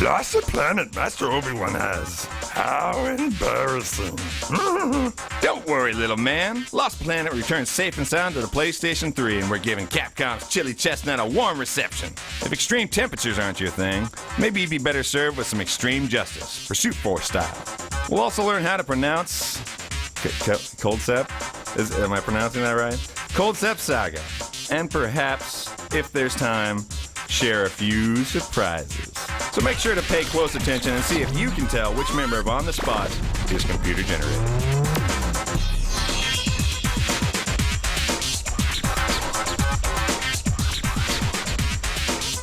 lost the planet Master Obi-Wan has. How embarrassing. Don't worry, little man. Lost Planet returns safe and sound to the PlayStation 3, and we're giving Capcom's Chili Chestnut a warm reception. If extreme temperatures aren't your thing, maybe you'd be better served with some extreme justice, Pursuit Force style. We'll also learn how to pronounce Coldcept. Am I pronouncing that right? Coldcept Saga. And perhaps, if there's time, share a few surprises. So make sure to pay close attention and see if you can tell which member of On the Spot is computer generated.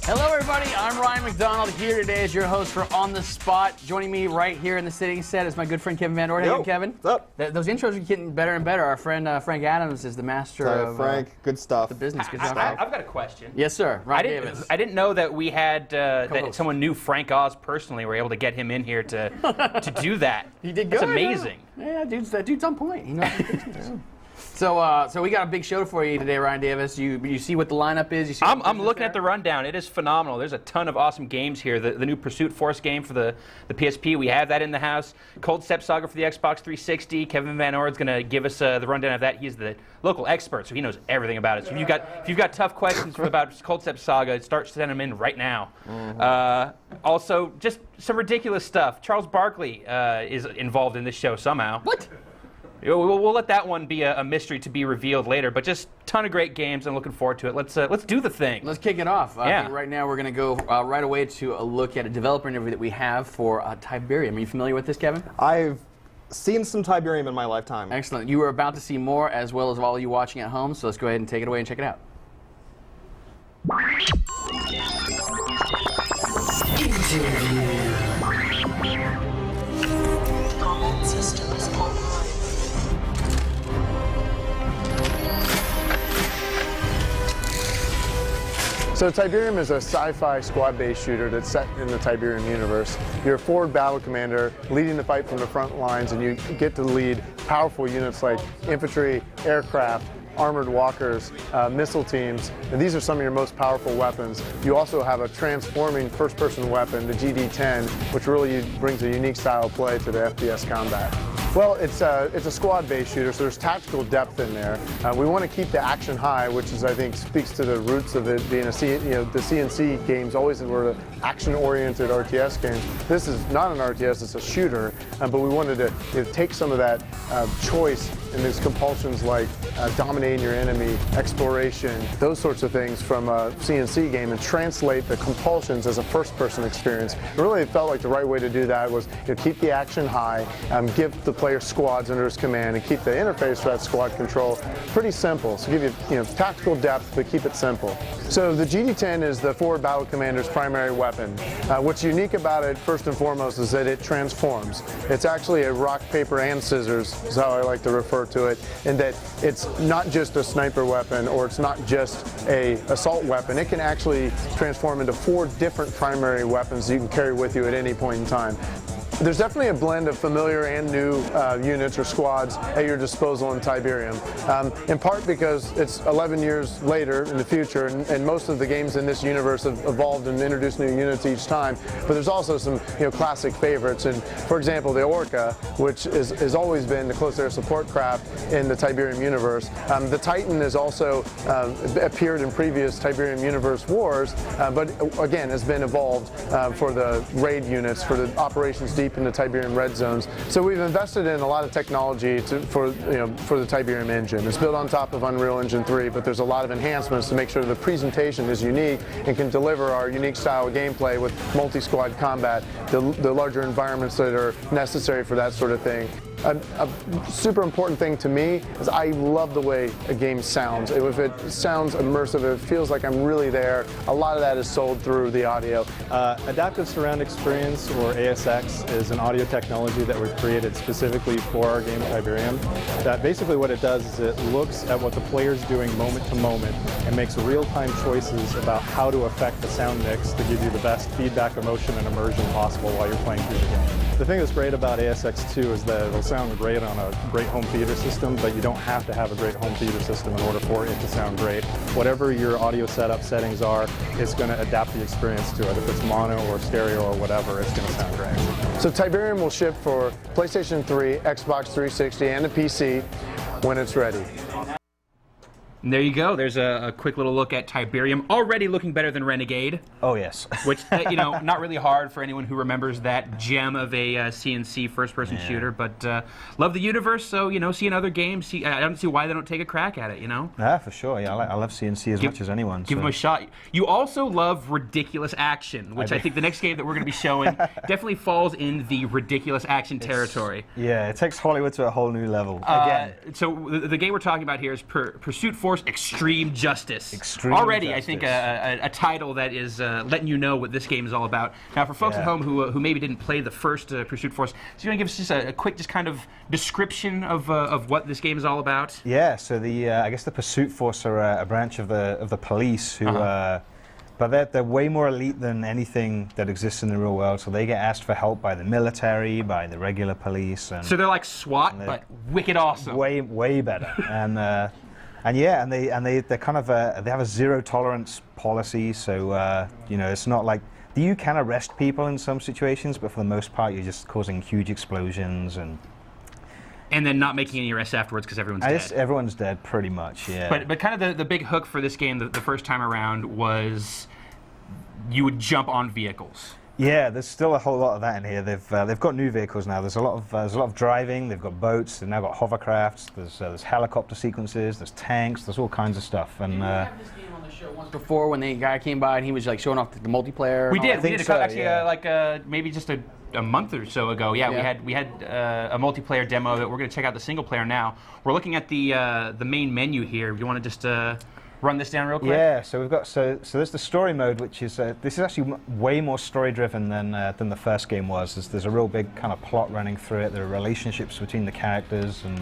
Hello, everybody. I'm Ryan McDonald here today as your host for On the Spot. Joining me right here in the sitting set is my good friend Kevin Van Orden. Hey, Kevin. What's up? Those intros are getting better and better. Our friend Frank Adams is the master of Frank, good stuff. the business. Good stuff. I've got a question. Yes, sir. Ryan Davis. I didn't know that we had that Co-host. someone knew Frank Oz personally. We're able to get him in here to do that. He did good. That's amazing. Yeah, that dude's on point. You know. So we got a big show for you today, Ryan Davis. You see what the lineup is. You see I'm looking at the rundown. It is phenomenal. There's a ton of awesome games here. The new Pursuit Force game for the PSP. We have that in the house. Coldcept Saga for the Xbox 360. Kevin Van Orden's going to give us the rundown of that. He's the local expert, so he knows everything about it. So if you've got tough questions about Coldcept Saga, start sending them in right now. Also, just some ridiculous stuff. Charles Barkley is involved in this show somehow. What? We'll let that one be a mystery to be revealed later, but just a ton of great games. I'm looking forward to it. Let's do the thing. Let's kick it off. I Yeah. think right now we're going to go right away to a look at a developer interview that we have for Tiberium. Are you familiar with this, Kevin? I've seen some Tiberium in my lifetime. Excellent. You are about to see more as well as all you watching at home, so let's go ahead and take it away and check it out. All systems online. So Tiberium is a sci-fi squad-based shooter that's set in the Tiberium universe. You're a forward battle commander leading the fight from the front lines, and you get to lead powerful units like infantry, aircraft, armored walkers, missile teams, and these are some of your most powerful weapons. You also have a transforming first-person weapon, the GD-10, which really brings a unique style of play to the FPS combat. Well, it's a squad-based shooter, so there's tactical depth in there. We want to keep the action high, which is, I think, speaks to the roots of it being the CNC games always were action-oriented RTS games. This is not an RTS; it's a shooter. But we wanted to take some of that choice and these compulsions like dominating your enemy, exploration, those sorts of things from a CNC game, and translate the compulsions as a first-person experience. It really felt like the right way to do that was keep the action high, give the player squads under his command, and keep the interface for that squad control pretty simple. So give you tactical depth, but keep it simple. So the GD-10 is the forward battle commander's primary weapon. What's unique about it, first and foremost, is that it transforms. It's actually a rock, paper, and scissors, is how I like to refer to it, in that it's not just a sniper weapon or it's not just a assault weapon. It can actually transform into 4 different primary weapons you can carry with you at any point in time. There's definitely a blend of familiar and new units or squads at your disposal in Tiberium, in part because it's 11 years later in the future, and most of the games in this universe have evolved and introduced new units each time, but there's also some classic favorites. And for example, the Orca, which has always been the close air support craft in the Tiberium universe. The Titan has also appeared in previous Tiberium universe wars, but again has been evolved for the raid units, for the operations deep in the Tiberium red zones. So we've invested in a lot of technology for the Tiberium engine. It's built on top of Unreal Engine 3, but there's a lot of enhancements to make sure the presentation is unique and can deliver our unique style of gameplay with multi-squad combat, the larger environments that are necessary for that sort of thing. A super important thing to me is I love the way a game sounds. If it sounds immersive, it feels like I'm really there. A lot of that is sold through the audio. Adaptive Surround Experience, or ASX, is an audio technology that was created specifically for our game Tiberium. That basically what it does is it looks at what the player's doing moment to moment and makes real-time choices about how to affect the sound mix to give you the best feedback, emotion, and immersion possible while you're playing through the game. The thing that's great about ASX2 is that it'll sound great on a great home theater system, but you don't have to have a great home theater system in order for it to sound great. Whatever your audio setup settings are, it's going to adapt the experience to it. If it's mono or stereo or whatever, it's going to sound great. So Tiberium will ship for PlayStation 3, Xbox 360, and the PC when it's ready. And there you go. There's a quick little look at Tiberium, already looking better than Renegade. Oh, yes. Which, you know, not really hard for anyone who remembers that gem of a CNC first-person shooter. But love the universe, so, you know, seeing other games, I don't see why they don't take a crack at it, you know? Yeah, for sure. Yeah, I love CNC as much as anyone. Give them a shot. You also love ridiculous action, which I think the next game that we're going to be showing definitely falls in the ridiculous action territory. Yeah, it takes Hollywood to a whole new level. Again. So the game we're talking about here is Pursuit Force Extreme Justice. Extreme Already, Justice. I think, a title that is letting you know what this game is all about. Now, for folks at home who maybe didn't play the first Pursuit Force, so you want to give us just a quick, just kind of description of what this game is all about? Yeah, so I guess the Pursuit Force are a branch of the police who, but they're way more elite than anything that exists in the real world. So they get asked for help by the military, by the regular police, and so they're like SWAT, but wicked awesome. Way better. And they kind of they have a zero tolerance policy. So you know, it's not like you can arrest people in some situations, but for the most part, you're just causing huge explosions and then not making any arrests afterwards because everyone's dead. Everyone's dead, pretty much. Yeah. But kind of the big hook for this game the first time around was you would jump on vehicles. Yeah, there's still a whole lot of that in here. They've got new vehicles now. There's a lot of driving. They've got boats. They've now got hovercrafts. There's helicopter sequences. There's tanks. There's all kinds of stuff. And we had this game on the show once before when the guy came by and he was like showing off the multiplayer. We did. So, Maybe just a month or so ago. Yeah. We had a multiplayer demo that we're going to check out the single player now. We're looking at the main menu here. You want to just run this down real quick? Yeah, so we've got so there's the story mode, which is this is actually way more story driven than the first game was. There's a real big kind of plot running through it. There are relationships between the characters, and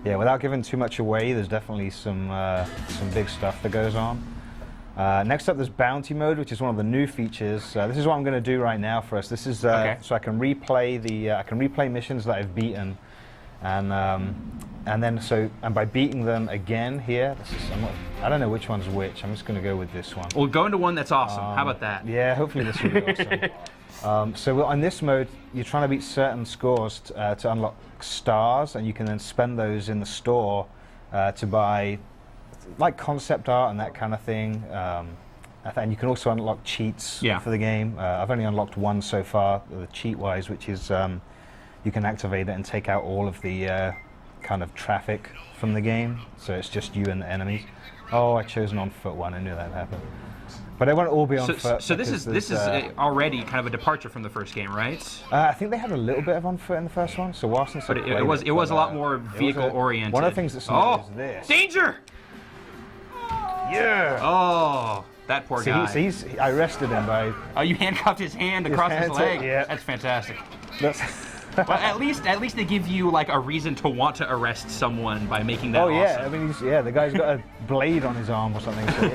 yeah, without giving too much away, there's definitely some big stuff that goes on. Next up, there's bounty mode, which is one of the new features. This is what I'm going to do right now for us. This is so I can replay missions that I've beaten. And then by beating them again here, I don't know which one's which. I'm just going to go with this one. We'll go into one that's awesome. How about that? Yeah, hopefully this will be awesome. So on this mode, you're trying to beat certain scores to unlock stars, and you can then spend those in the store to buy like concept art and that kind of thing. And you can also unlock cheats for the game. I've only unlocked one so far, the cheat-wise, which is you can activate it and take out all of the kind of traffic from the game, so it's just you and the enemies. Oh, I chose an on-foot one. I knew that happened. But they won't all be on foot. So this is already kind of a departure from the first game, right? I think they had a little bit of on foot in the first one. So Watson said, it was a lot more vehicle oriented. One of the things that's new is this. Danger! Yeah. Oh, that poor guy. I arrested him by. Oh, you handcuffed his hand across his leg. Yeah. That's fantastic. Well, at least they give you like a reason to want to arrest someone by making that. Oh yeah, awesome. I mean, the guy's got a blade on his arm or something. So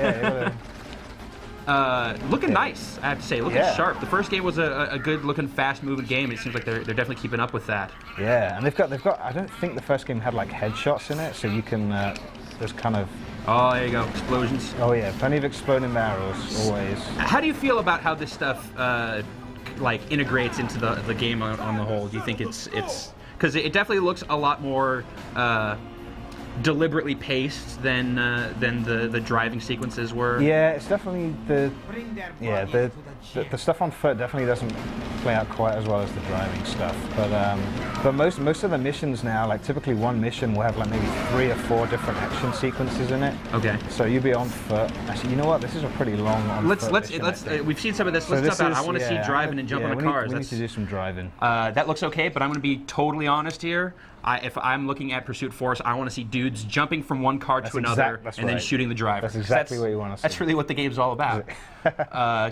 yeah. Looking nice, I have to say. Looking sharp. The first game was a good-looking, fast-moving game. It seems like they're definitely keeping up with that. Yeah, and they've got. I don't think the first game had like headshots in it, so you can. There's kind of. Oh, there you go. Explosions. Oh yeah, plenty of exploding barrels always. How do you feel about how this stuff like integrates into the game on the whole? Do you think it's because it definitely looks a lot more deliberately paced than the driving sequences were? Yeah, it's definitely the stuff on foot definitely doesn't play out quite as well as the driving stuff. But most of the missions now, like typically one mission will have like maybe 3 or 4 different action sequences in it. Okay. So you'll be on foot. Actually, you know what? This is a pretty long on foot mission, we've seen some of this. Let's step out. I want to see driving and jumping on cars. We need to do some driving. That looks okay, but I'm going to be totally honest here. If I'm looking at Pursuit Force, I want to see dudes jumping from one car to another then shooting the driver. That's exactly what you want to see. That's really what the game's all about.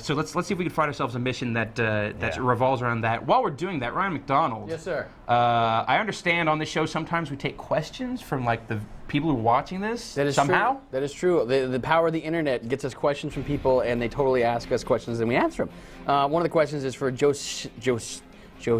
So let's see if we can find ourselves a mission that revolves around that. While we're doing that, Ryan McDonald. Yes, sir. I understand on this show sometimes we take questions from like the people who are watching this. That is somehow. True. That is true. The power of the internet gets us questions from people, and they totally ask us questions, and we answer them. One of the questions is for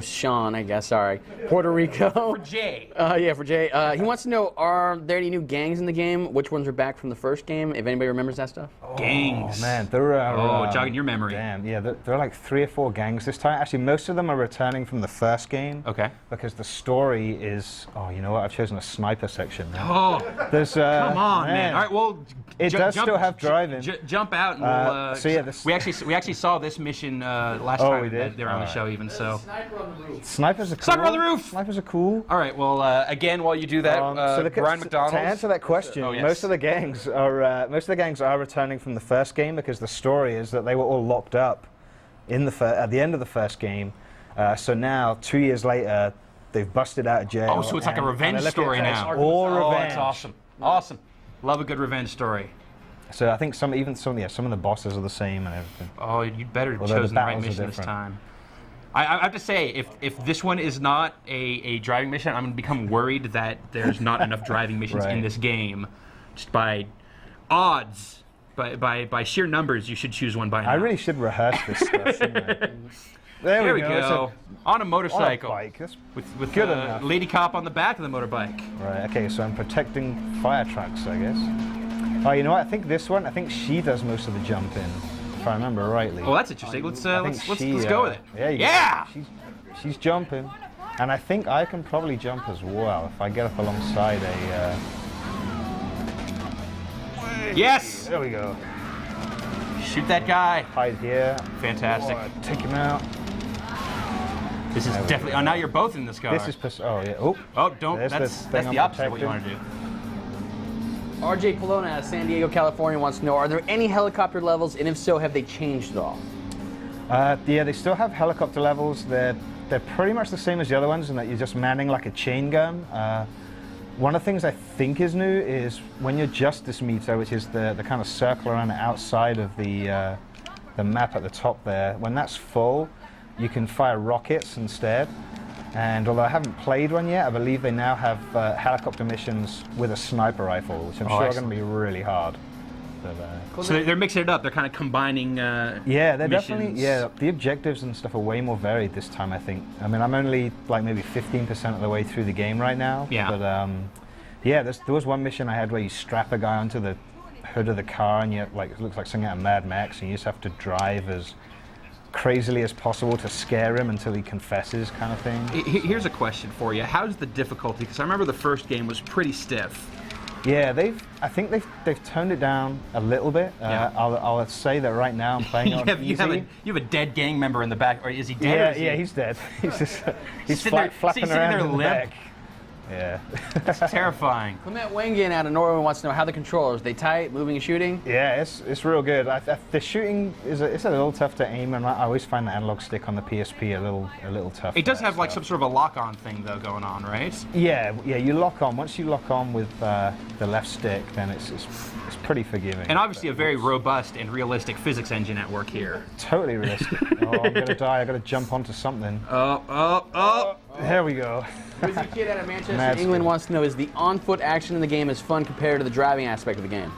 Sean, I guess. Sorry, Puerto Rico. For Jay. Yeah, for Jay. He wants to know: are there any new gangs in the game? Which ones are back from the first game? If anybody remembers that stuff. Gangs. Oh man, there are. jogging your memory. Damn, yeah, there are like 3 or 4 gangs this time. Actually, most of them are returning from the first game. Okay. Because the story is. Oh, you know what? I've chosen a sniper section now. Oh, There's. come on, man. All right, well, It does still have driving. Jump out, and we'll. So yeah, this- we actually saw this mission last Oh, time we did? they were on the Alright. show, even so. Snipers are cool. Sniper on the roof! Snipers are cool. All right, well, again, while you do that, Brian McDonald. To answer that question, Oh, yes. most of the gangs are returning from the first game because the story is that they were all locked up in at the end of the first game. So now, 2 years later, they've busted out of jail. Oh, so it's like a and revenge they're looking story at now. All Oh, revenge. that's awesome. Awesome. Love a good revenge story. So I think some of the bosses are the same and everything. Oh, you'd better have Although the chosen the right battles are mission this different. time. I have to say, if this one is not a driving mission, I'm going to become worried that there's not enough driving missions in Right. this game. Just by odds, by sheer numbers, you should choose one by now. I really should rehearse this stuff, shouldn't I? There we go. It's On a on a motorcycle. bike. That's With good enough. lady cop on the back of the motorbike. Right, okay, so I'm protecting fire trucks, I guess. Oh, you know what? I think she does most of the jumping, if I remember rightly. Oh, that's interesting. Let's I think let's she, go with it. Yeah! She's jumping. And I think I can probably jump as well if I get up alongside a... Yes! There we go. Shoot that guy. Hide here. Fantastic. Take him out. This is There we definitely. go. Oh, now you're both in this car. This is... Oh, yeah. Oh, Oh, don't. There's That's this thing that's I'm the opposite of what you protecting. want to do. RJ Colonna out of San Diego, California wants to know: are there any helicopter levels, and if so, have they changed at all? Yeah, they still have helicopter levels. They're pretty much the same as the other ones in that you're just manning like a chain gun. One of the things I think is new is when you're Justice Meter, which is the kind of circle around the outside of the map at the top there, when that's full, you can fire rockets instead. And although I haven't played one yet, I believe they now have helicopter missions with a sniper rifle, which I'm sure are going to be really hard. But, So they're mixing it up. They're kind of combining. yeah, they're missions. definitely, the objectives and stuff are way more varied this time, I think. I mean, I'm only like maybe 15% of the way through the game right now. Yeah. But yeah, there was one mission I had where you strap a guy onto the hood of the car and you like, it looks like something out of Mad Max, and you just have to drive as crazily as possible to scare him until he confesses, kind of thing. Here's a question for you. How's the difficulty? Because I remember the first game was pretty stiff. Yeah, I think they've toned it down a little bit. Yeah. I'll say that right now I'm playing on you have easy. a dead gang member in the back, or is he dead? or Yeah, is he... yeah, he's dead. He's just he's Sitting there- flapping sitting around there in the limp. back. Yeah. It's terrifying. Clement Wengen out of Norway wants to know how the controllers, they tight, moving and shooting? Yeah, it's real good. The shooting it's a little tough to aim, and I always find the analog stick on the PSP a little tough. It does for have that like stuff. some sort of a lock-on thing though going on, right? Yeah, you lock on. Once you lock on with the left stick, then it's pretty forgiving. And obviously a very robust and realistic physics engine at work here. Totally realistic. Oh, I'm gonna die. I gotta jump onto something. Oh! There we go. Wizzy Kid out of Manchester, Mad England skill. wants to know: is the on-foot action in the game as fun compared to the driving aspect of the game?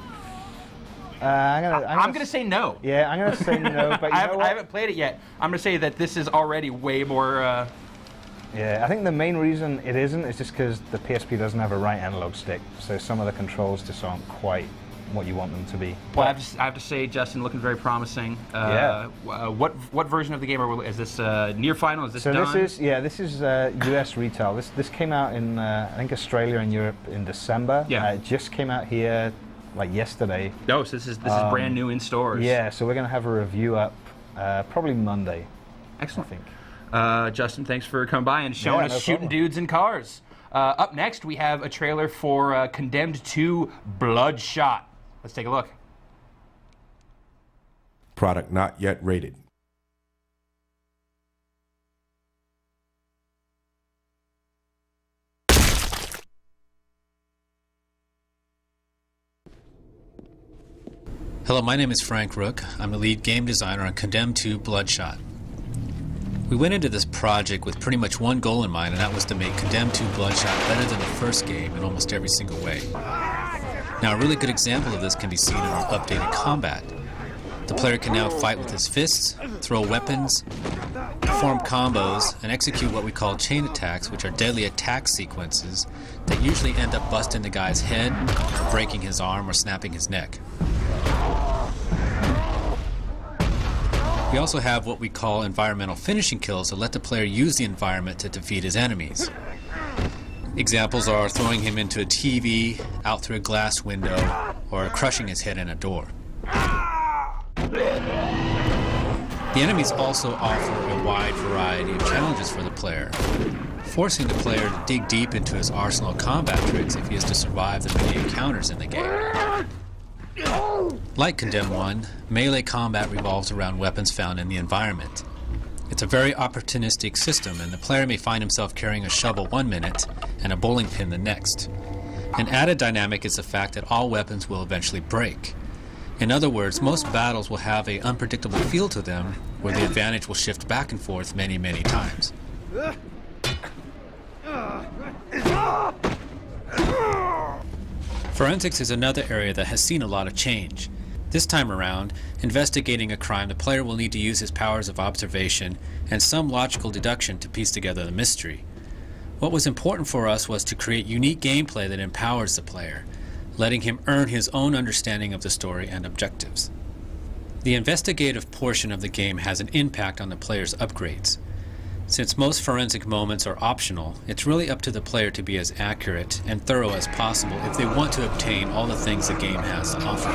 I'm gonna say no. Yeah, I'm gonna say no. But you know what? I haven't played it yet. I'm gonna say that this is already way more. Yeah, I think the main reason it isn't is just because the PSP doesn't have a right analog stick, so some of the controls just aren't quite what you want them to be. Well, I have to say, Justin, looking very promising. Yeah. What version of the game is this? Near final? Is this So done? this is US retail. This came out in I think Australia and Europe in December. Yeah. It just came out here like yesterday. No, so this is brand new in stores. Yeah, so we're gonna have a review up probably Monday. Excellent. I think. Justin, thanks for coming by and showing Yeah, us no shooting problem. dudes in cars. Up next, we have a trailer for Condemned 2 Bloodshot. Let's take a look. Product not yet rated. Hello, my name is Frank Rook. I'm the lead game designer on Condemned 2 Bloodshot. We went into this project with pretty much one goal in mind, and that was to make Condemned 2 Bloodshot better than the first game in almost every single way. Now, a really good example of this can be seen in our updated combat. The player can now fight with his fists, throw weapons, perform combos, and execute what we call chain attacks, which are deadly attack sequences that usually end up busting the guy's head, breaking his arm, or snapping his neck. We also have what we call environmental finishing kills that let the player use the environment to defeat his enemies. Examples are throwing him into a TV, out through a glass window, or crushing his head in a door. The enemies also offer a wide variety of challenges for the player, forcing the player to dig deep into his arsenal of combat tricks if he is to survive the many encounters in the game. Like Condemned 1, melee combat revolves around weapons found in the environment. It's a very opportunistic system, and the player may find himself carrying a shovel 1 minute and a bowling pin the next. An added dynamic is the fact that all weapons will eventually break. In other words, most battles will have an unpredictable feel to them, where the advantage will shift back and forth many, many times. Forensics is another area that has seen a lot of change. This time around, investigating a crime, the player will need to use his powers of observation and some logical deduction to piece together the mystery. What was important for us was to create unique gameplay that empowers the player, letting him earn his own understanding of the story and objectives. The investigative portion of the game has an impact on the player's upgrades. Since most forensic moments are optional, it's really up to the player to be as accurate and thorough as possible if they want to obtain all the things the game has to offer.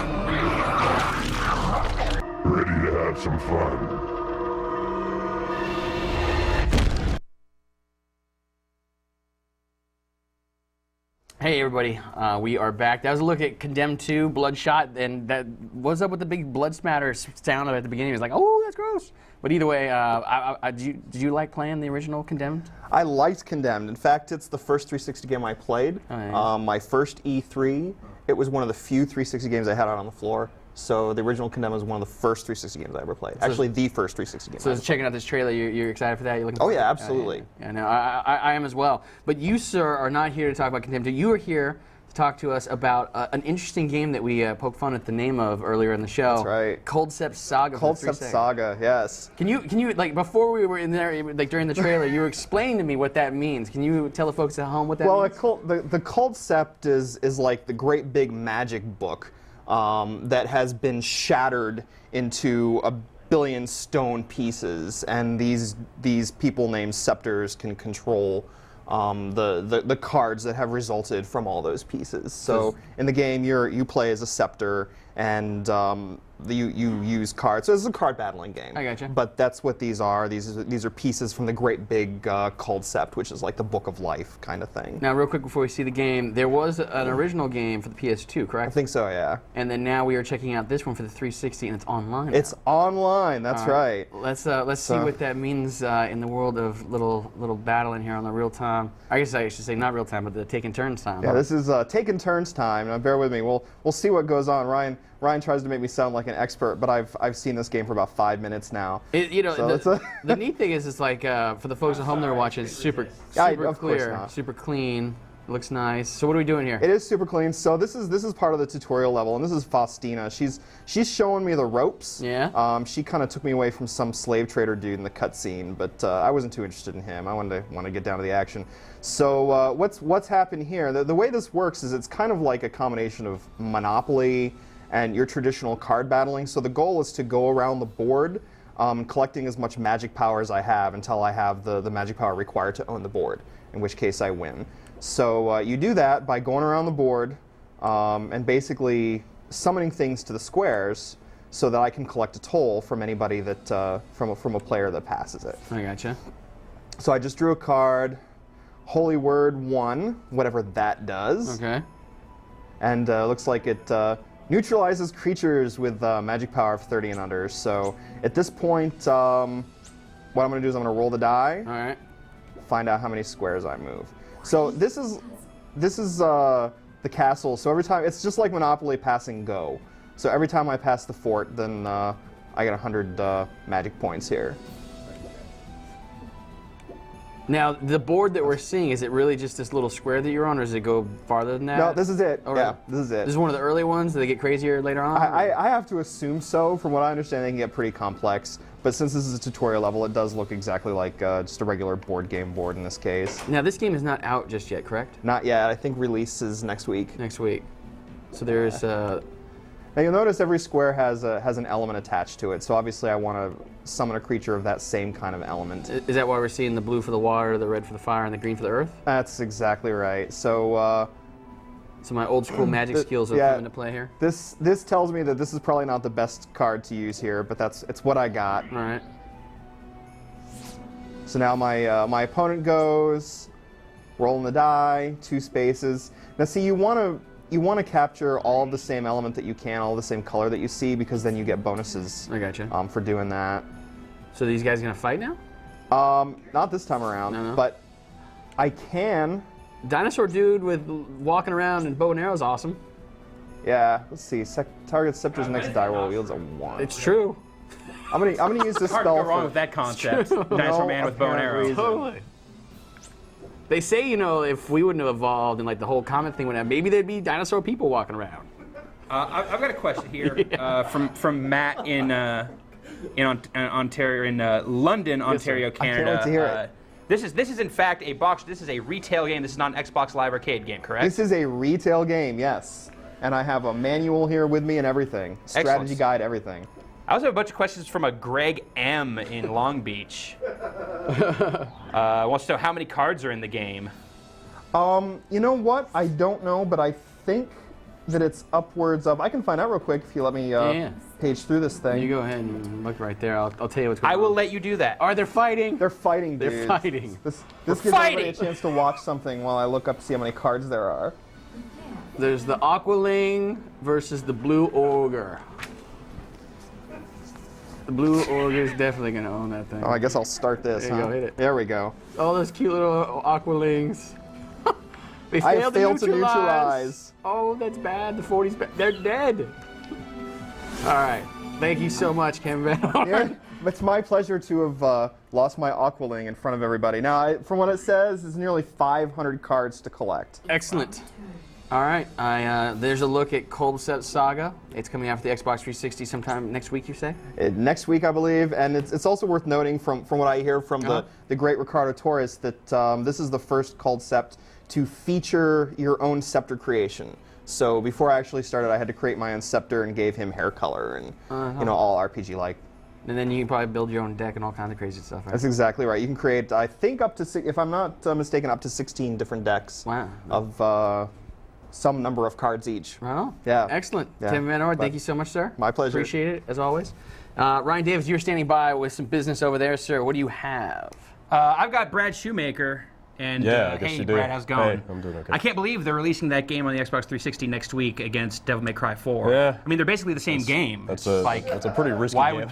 Ready to have some fun? Hey everybody, we are back. That was a look at Condemned 2, Bloodshot, and that what's up with the big blood spatter sound at the beginning? It was like, oh, that's gross. But either way, did you like playing the original Condemned? I liked Condemned. In fact, it's the first 360 game I played. Oh, yeah. My first E3, it was one of the few 360 games I had out on the floor. So the original Condemned was one of the first 360 games I ever played. Actually, the first 360 game. So checking out this trailer, you're excited for that? You're looking oh forward yeah, to it? absolutely. Yeah, no, I am as well. But you, sir, are not here to talk about Condemned 2. You are here to talk to us about an interesting game that we poked fun at the name of earlier in the show. That's right. Coldcept Saga. Coldcept Saga, yes. Can you like before we were in there, like during the trailer, you were explaining to me what that means. Can you tell the folks at home what that means? Well, the Coldcept is like the great big magic book that has been shattered into a billion stone pieces, and these people named Scepters can control the cards that have resulted from all those pieces. So in the game, you play as a Scepter, and you use cards. So it's a card battling game. I gotcha. But that's what these are. These are pieces from the great big Coldcept, which is like the Book of Life kind of thing. Now, real quick before we see the game, there was an original game for the PS2, correct? I think so, yeah. And then now we are checking out this one for the 360, and it's online. It's online. That's right. Let's see what that means in the world of little battling here on the real time. I guess I should say not real time, but the taking turns time. Yeah, this is taking turns time. Now, bear with me. We'll see what goes on. Ryan tries to make me sound like an expert, but I've seen this game for about 5 minutes now. The neat thing is, it's like for the folks at home that are watching, it's super clear, super clean. It looks nice. So what are we doing here? It is super clean. So this is part of the tutorial level, and this is Faustina. She's showing me the ropes. Yeah. She kind of took me away from some slave trader dude in the cutscene, but I wasn't too interested in him. I wanted to get down to the action. So what's happened here? The way this works is it's kind of like a combination of Monopoly and your traditional card battling. So the goal is to go around the board, collecting as much magic power as I have until I have the magic power required to own the board, in which case I win. So you do that by going around the board and basically summoning things to the squares so that I can collect a toll from anybody that from a player that passes it. I gotcha. So I just drew a card, Holy Word 1, whatever that does. Okay. And looks like it neutralizes creatures with magic power of 30 and under. So at this point, what I'm going to do is I'm going to roll the die. All right. Find out how many squares I move. So this is the castle. So every time, it's just like Monopoly passing go. So every time I pass the fort, then I get 100 magic points here. Now, the board that we're seeing, is it really just this little square that you're on, or does it go farther than that? No, this is it. Oh, yeah, really? this is it. This is one of the early ones? Do they get crazier later on? I have to assume so. From what I understand, they can get pretty complex. But since this is a tutorial level, it does look exactly like just a regular board game board in this case. Now, this game is not out just yet, correct? Not yet. I think release is next week. Next week. So there's... Now you'll notice every square has an element attached to it. So obviously I want to summon a creature of that same kind of element. Is that why we're seeing the blue for the water, the red for the fire, and the green for the earth? That's exactly right. So... So my old school magic skills are coming into play here? This tells me that this is probably not the best card to use here, but it's what I got. All right. So now my opponent goes, rolling the die, 2 spaces. Now see, you want to capture all of the same element that you can, all the same color that you see, because then you get bonuses. I gotcha. For doing that. So these guys gonna fight now? Not this time around. No. But I can. Dinosaur dude with walking around and bow and arrow is awesome. Yeah. Let's see. Target scepter's next die roll wields a 1. It's true. I'm gonna use this Hard spell. to go wrong with that concept. Dinosaur man with bow and arrow. Totally. They say, you know, if we wouldn't have evolved and like the whole comet thing would have, maybe there'd be dinosaur people walking around. I've got a question here from Matt in Ontario, in London, Ontario, Canada. I can't wait to hear it. This is in fact a box. This is a retail game. This is not an Xbox Live Arcade game, correct? This is a retail game, yes. And I have a manual here with me and everything. Strategy guide, everything. I also have a bunch of questions from a Greg M in Long Beach. Wants to know how many cards are in the game. You know what? I don't know, but I think that it's upwards of. I can find out real quick if you let me page through this thing. You go ahead and look right there. I'll tell you what's going on. I will let you do that. Are they fighting? They're fighting, dude. They're fighting. This gives everybody a chance to watch something while I look up to see how many cards there are. There's the Aqualing versus the Blue Ogre. The Blue Ogre is definitely going to own that thing. Oh, I guess I'll start this, There you go, hit it. There we go. All those cute little Aqualings. They I failed failed to to neutralize. neutralize. Oh, that's bad. The 40's bad. They're dead. All right. Thank you so much, Ken Van Horn. Yeah, it's my pleasure to have lost my Aqualing in front of everybody. Now, from what it says, it's nearly 500 cards to collect. Excellent. All right. There's a look at Cold Set Saga. It's coming out for the Xbox 360 sometime next week, you say? Next week, I believe. And it's also worth noting from what I hear from the great Ricardo Torres that this is the first Cold Sept to feature your own scepter creation. So before I actually started, I had to create my own scepter and gave him hair color and all RPG-like. And then you can probably build your own deck and all kinds of crazy stuff, right? That's exactly right. You can create, I think, up to, if I'm not mistaken, up to 16 different decks of some number of cards each. Wow. Yeah. Excellent. Yeah. Tim Van Orn, thank you so much, sir. My pleasure. Appreciate it, as always. Ryan Davis, you're standing by with some business over there, sir. What do you have? I've got Brad Shoemaker. And hey, Brad, how's it going? Hey, I'm doing okay. I can't believe they're releasing that game on the Xbox 360 next week against Devil May Cry 4. Yeah. I mean, they're basically the same game. That's a pretty risky game.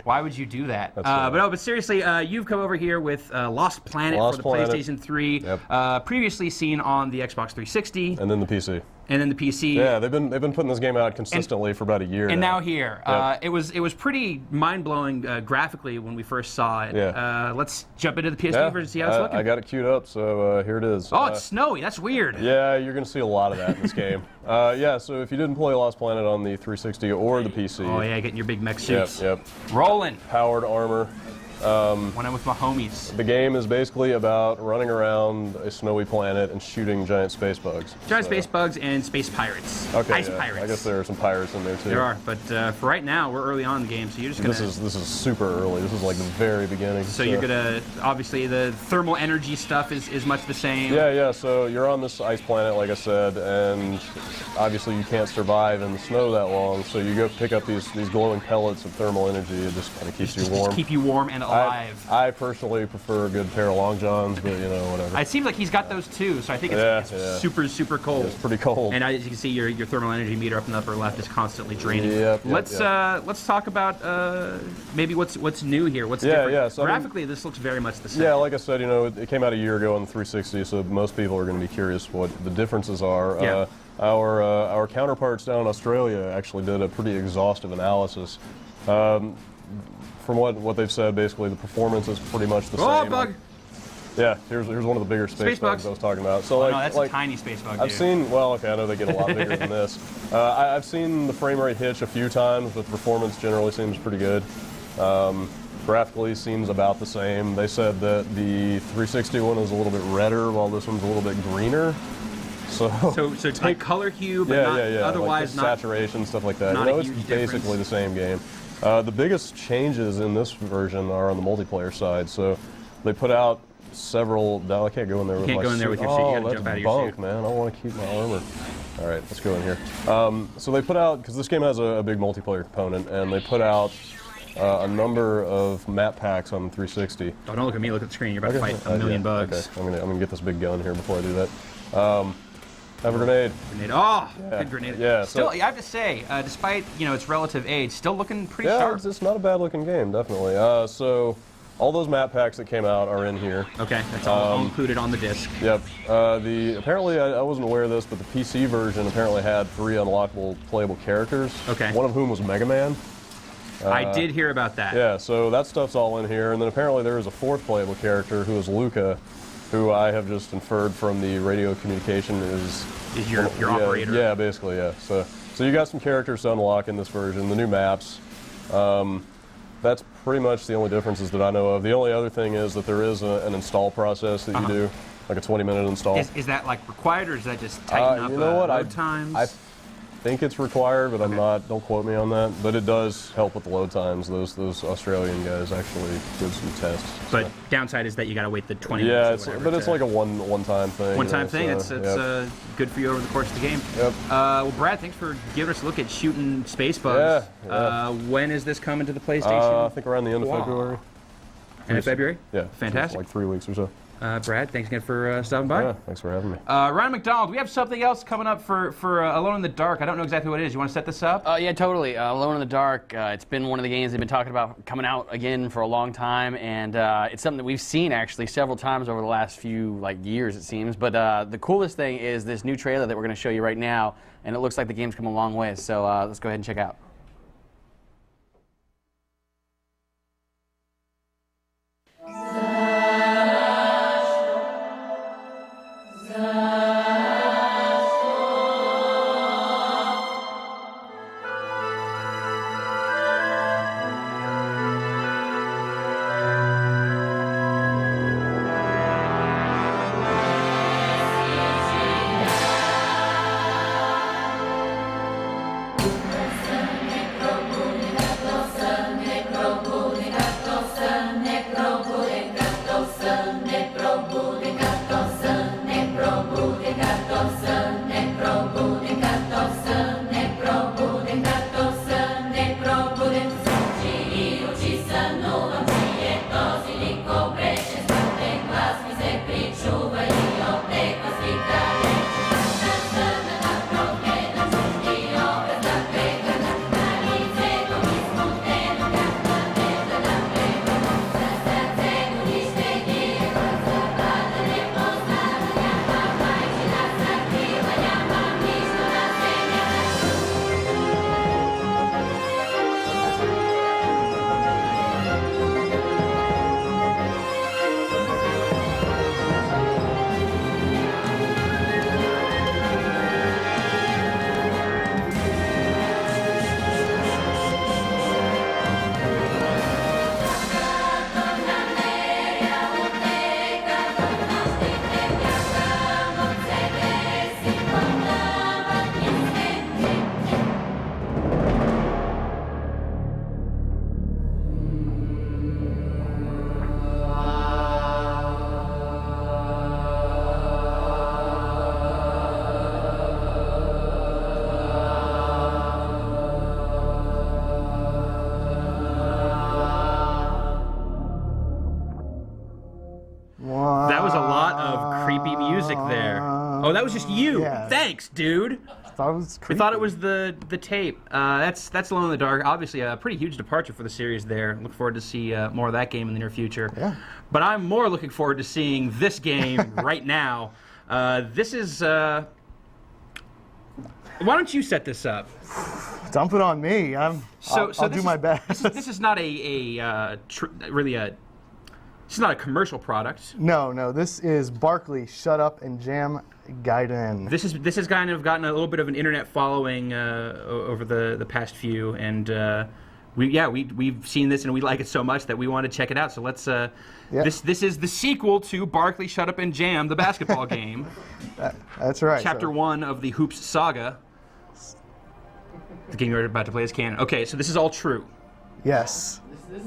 Why would you do that? But seriously, you've come over here with Lost Planet for the PlayStation 3, previously seen on the Xbox 360, and then the PC. And then the PC. Yeah, they've been putting this game out consistently for about a year. And now here, it was pretty mind blowing graphically when we first saw it. Yeah. Let's jump into the PSP version and see how it's looking. I got it queued up, so here it is. Oh, it's snowy. That's weird. Yeah, you're gonna see a lot of that in this game. So if you didn't play Lost Planet on the 360 or the PC. Oh yeah, getting your big mech suits. Yep. Rolling. Powered armor. When I'm with my homies. The game is basically about running around a snowy planet and shooting giant space bugs. Giant space bugs and space pirates. Okay, Ice pirates. I guess there are some pirates in there too. There are, but for right now, we're early on in the game, so you're just gonna. This is super early. This is like the very beginning. So you're gonna obviously the thermal energy stuff is much the same. Yeah. So you're on this ice planet, like I said, and obviously you can't survive in the snow that long. So you go pick up these glowing pellets of thermal energy. It just kind of keeps you warm. Just keep you warm and alive. I personally prefer a good pair of long johns, but whatever. It seems like he's got those too, so I think it's super cold. It's pretty cold. And as you can see, your thermal energy meter up in the upper left is constantly draining. Let's talk about maybe what's new here. What's different? Yeah. So graphically, this looks very much the same. Yeah, like I said, it came out a year ago on the 360, so most people are going to be curious what the differences are. Yeah. Our counterparts down in Australia actually did a pretty exhaustive analysis. From what they've said, basically the performance is pretty much the same. Oh, bug! Yeah, here's one of the bigger space bugs I was talking about. So no, that's a tiny space bug. I've seen. Well, okay, I know they get a lot bigger than this. I've seen the frame rate hitch a few times, but the performance generally seems pretty good. Graphically seems about the same. They said that the 360 one is a little bit redder, while this one's a little bit greener. So it's like color hue, but otherwise like not saturation, stuff like that. not You know, a it's huge basically difference. the same game. The biggest changes in this version are on the multiplayer side. So they put out several. No, I can't go in there with can't my go in there suit. with your suit. You Oh, gotta that's jump out of your bunk, suit. man. I want to keep my armor. All right, let's go in here. So they put out, because this game has a big multiplayer component, and they put out a number of map packs on 360. Oh, don't look at me. Look at the screen. You're about to fight a million bugs. Okay, I'm gonna get this big gun here before I do that. Have a grenade. Grenade. Oh, good grenade. Yeah. Still, I have to say, despite its relative age, still looking pretty sharp. It's not a bad looking game, definitely. So all those map packs that came out are in here. Okay, that's all included on the disc. Yep. Apparently, I wasn't aware of this, but the PC version apparently had 3 unlockable playable characters. Okay. One of whom was Mega Man. I did hear about that. Yeah, so that stuff's all in here, and then apparently there is a 4th playable character who is Luca, who I have just inferred from the radio communication is your operator. Yeah, basically, yeah. So you got some characters to unlock in this version, the new maps. That's pretty much the only differences that I know of. The only other thing is that there is an install process that you do, like a 20-minute install. Is that like required, or is that just tighten up you know what? load times? I think it's required, but I'm not. Don't quote me on that. But it does help with the load times. Those Australian guys actually did some tests. But downside is that you got to wait the 20 yeah, minutes. Yeah, but it's like a one-time thing. One-time thing. So, it's good for you over the course of the game. Yep. Well, Brad, thanks for giving us a look at shooting space bugs. Yeah. When is this coming to the PlayStation? I think around the end of February. End of February? Yeah. Fantastic. Like 3 weeks or so. Brad, thanks again for stopping by. Yeah, thanks for having me. Ryan McDonald, we have something else coming up for Alone in the Dark. I don't know exactly what it is. You want to set this up? Yeah, totally. Alone in the Dark, it's been one of the games they've been talking about coming out again for a long time, and it's something that we've seen actually several times over the last few years, it seems. But the coolest thing is this new trailer that we're going to show you right now, and it looks like the game's come a long way. So let's go ahead and check it out. That was a lot of creepy music there. Oh, that was just you. Yeah. Thanks, dude. Thought it was We creepy. thought it was the tape. That's Alone in the Dark. Obviously, a pretty huge departure for the series there. Look forward to see more of that game in the near future. Yeah. But I'm more looking forward to seeing this game right now. This is. Why don't you set this up? Dump it on me. I'll do my best. This is not really a. It's not a commercial product. No, this is Barkley Shut Up and Jam Gaiden. This has kind of gotten a little bit of an internet following over the past few, and we've seen this and we like it so much that we want to check it out. So let's. This is the sequel to Barkley Shut Up and Jam, the basketball game. That's right. Chapter 1 of the Hoops saga. The game you're about to play is canon. Okay, so this is all true. Yes. This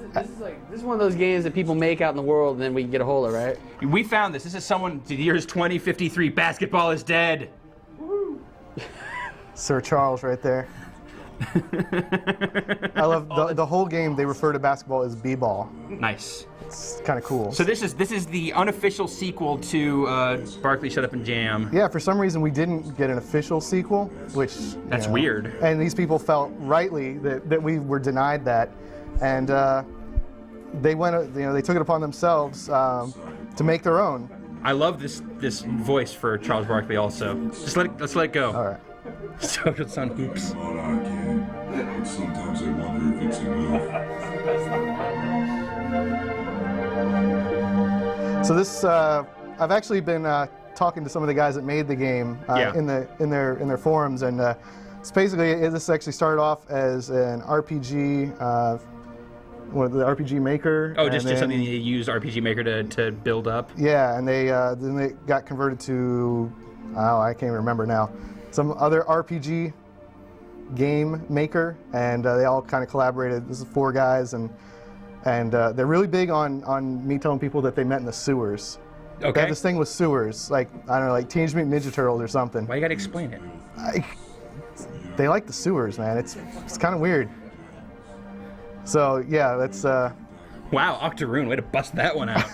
is one of those games that people make out in the world and then we can get a hold of, right? We found this. This is someone. The year is 2053. Basketball is dead. Sir Charles, right there. I love the whole game. They refer to basketball as b-ball. Nice. It's kind of cool. So this is the unofficial sequel to Barkley Shut Up and Jam. Yeah, for some reason we didn't get an official sequel, which that's weird. And these people felt rightly that we were denied that, and they went. They took it upon themselves to make their own. I love this voice for Charles Barkley. Also, let's let it go. All right. So it's on Hoops. Sometimes I wonder if it's enough. So this, I've actually been talking to some of the guys that made the game in their forums, and it's basically this actually started off as an RPG, the RPG Maker. Oh, just something you use RPG Maker to build up. Yeah, and then they got converted to, I can't even remember now, some other RPG game maker, and they all kind of collaborated. This is 4 guys, and they're really big on me telling people that they met in the sewers. Okay. They have this thing with sewers, like, I don't know, like Teenage Mutant Ninja Turtles or something. Why you gotta explain it? They like the sewers, man. It's kind of weird. So yeah, that's. Wow, Octoroon, way to bust that one out.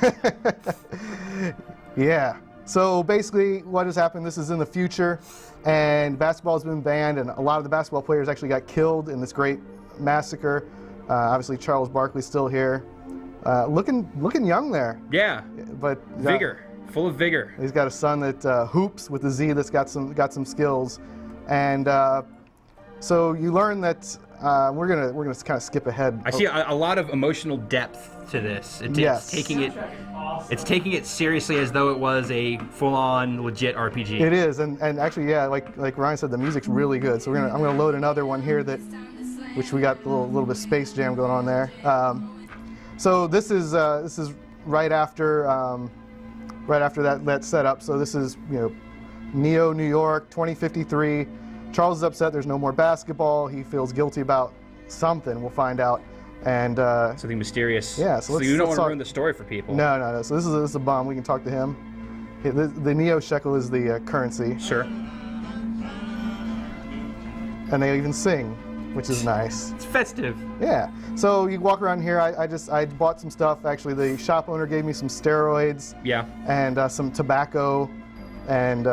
Yeah. So basically, what has happened? This is in the future, and basketball has been banned, and a lot of the basketball players actually got killed in this great massacre. Obviously, Charles Barkley's still here, looking young there. Yeah. But vigor, full of vigor. He's got a son that hoops with a Z that's got some skills, and so you learn that we're gonna kind of skip ahead. I see a lot of emotional depth to this. Yes. It's taking it seriously as though it was a full-on legit RPG. It is, and actually, yeah, like Ryan said, the music's really good. So I'm gonna load another one here which we got a little bit of Space Jam going on there. So this is right after that setup. So this is Neo, New York, 2053. Charles is upset. There's no more basketball. He feels guilty about something. We'll find out. And something mysterious. Yeah. So you don't want to ruin the story for people. No. So this is a bomb. We can talk to him. The Neo shekel is the currency. Sure. And they even sing, which is nice. It's festive. Yeah. So you walk around here. I bought some stuff. Actually, the shop owner gave me some steroids. Yeah. And some tobacco, and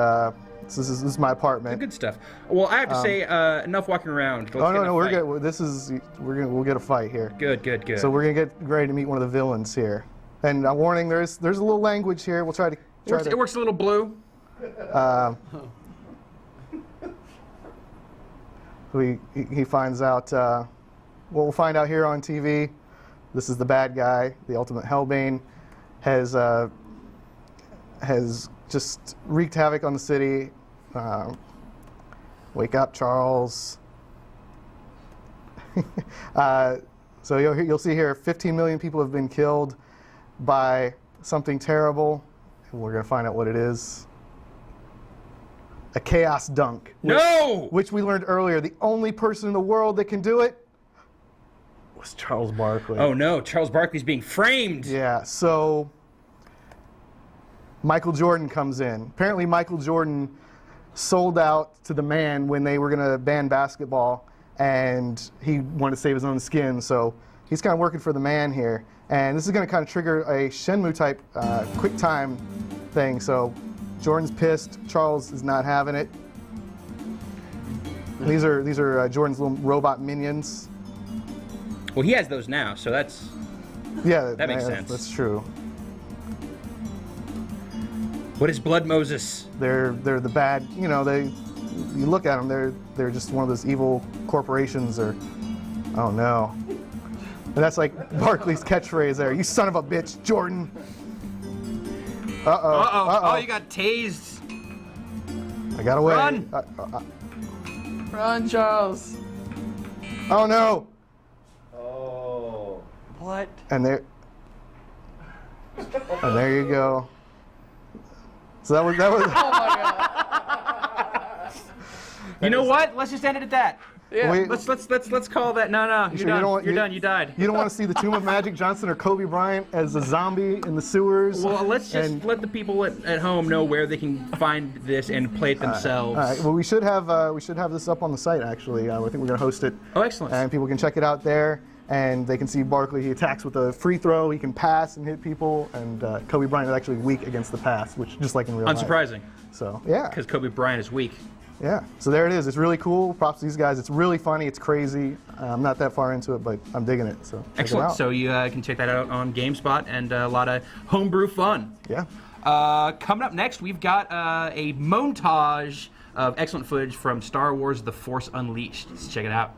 this is my apartment. Good stuff. Well, I have to say, enough walking around. No, we're good. We'll get a fight here. Good. So we're gonna get ready to meet one of the villains here. And a warning: there's a little language here. We'll try to. It works a little blue. He finds out. We'll find out here on TV. This is the bad guy, the ultimate Hellbane, has just wreaked havoc on the city. Wake up, Charles. So you'll see here, 15 million people have been killed by something terrible. And we're going to find out what it is. A chaos dunk. Which we learned earlier. The only person in the world that can do it was Charles Barkley. Oh no, Charles Barkley's being framed. Yeah, so Michael Jordan comes in. Apparently Michael Jordan sold out to the man when they were going to ban basketball, and he wanted to save his own skin, so he's kind of working for the man here. And this is going to kind of trigger a Shenmue type quick time thing, so Jordan's pissed. Charles is not having it. These are Jordan's little robot minions. Well, he has those now, so that makes sense. That's true. What is Blood Moses? They're the bad. You look at them. They're just one of those evil corporations, or oh no. And that's like Barkley's catchphrase there. You son of a bitch, Jordan. Oh, you got tased. I got away. Run! Run, Charles. Oh no. What? And there you go. So that was. Oh my God. You know what? Let's just end it at that. Yeah. Wait, Let's call that. No, you're sure done. You're done. You died. You don't want to see the tomb of Magic Johnson or Kobe Bryant as a zombie in the sewers. Well, let's just let the people at home know where they can find this and play it themselves. All right. Well, we should have this up on the site actually. I think we're going to host it. Oh, excellent. And people can check it out there, and they can see Barkley. He attacks with a free throw. He can pass and hit people, and Kobe Bryant is actually weak against the pass, which just like in real life. Unsurprising. So yeah. Because Kobe Bryant is weak. Yeah. So there it is. It's really cool. Props to these guys. It's really funny. It's crazy. I'm not that far into it, but I'm digging it. So check Excellent. It out. So you can check that out on GameSpot, and a lot of homebrew fun. Yeah. Coming up next, we've got a montage of excellent footage from Star Wars: The Force Unleashed. Let's check it out.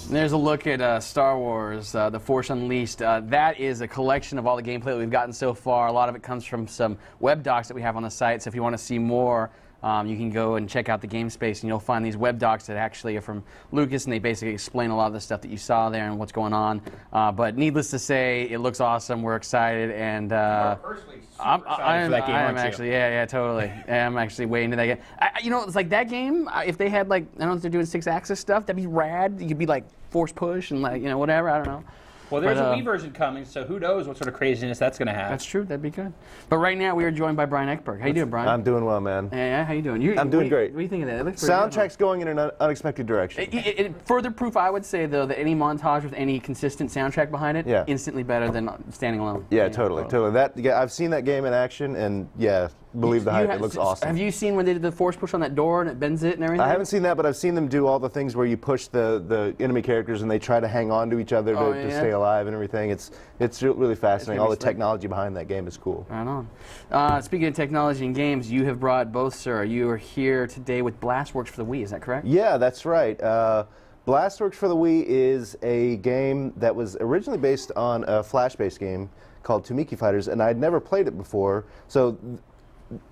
There's a look at Star Wars, The Force Unleashed. That is a collection of all the gameplay that we've gotten so far. A lot of it comes from some web docs that we have on the site, so if you want to see more you can go and check out the game space, and you'll find these web docs that actually are from Lucas, and they basically explain a lot of the stuff that you saw there and what's going on. But needless to say, it looks awesome. We're excited, and personally super excited for that game, I am aren't you? actually, yeah, totally. I'm actually way into that game. It's like that game. If they had like, I don't know if they're doing 6-axis stuff, that'd be rad. You could be like force push and like whatever. I don't know. Well, there's a Wii version coming, so who knows what sort of craziness that's going to have. That's true. That'd be good. But right now, we are joined by Brian Ekberg. How you doing, Brian? I'm doing well, man. Yeah, how you doing? I'm doing great. What do you think of that? It looks pretty good, Soundtrack's going in an unexpected direction. Further proof, I would say, though, that any montage with any consistent soundtrack behind it, instantly better than standing alone. Yeah, totally. I've seen that game in action, and yeah, believe the hype. It looks awesome. Have you seen when they did the force push on that door and it bends it and everything? I haven't seen that, but I've seen them do all the things where you push the enemy characters and they try to hang on to each other to stay alive and everything. It's really fascinating. All the technology behind that game is cool. Right on. Speaking of technology and games, you have brought both, sir. You are here today with Blastworks for the Wii. Is that correct? Yeah, that's right. Blastworks for the Wii is a game that was originally based on a Flash-based game called Tamiki Fighters, and I'd never played it before. So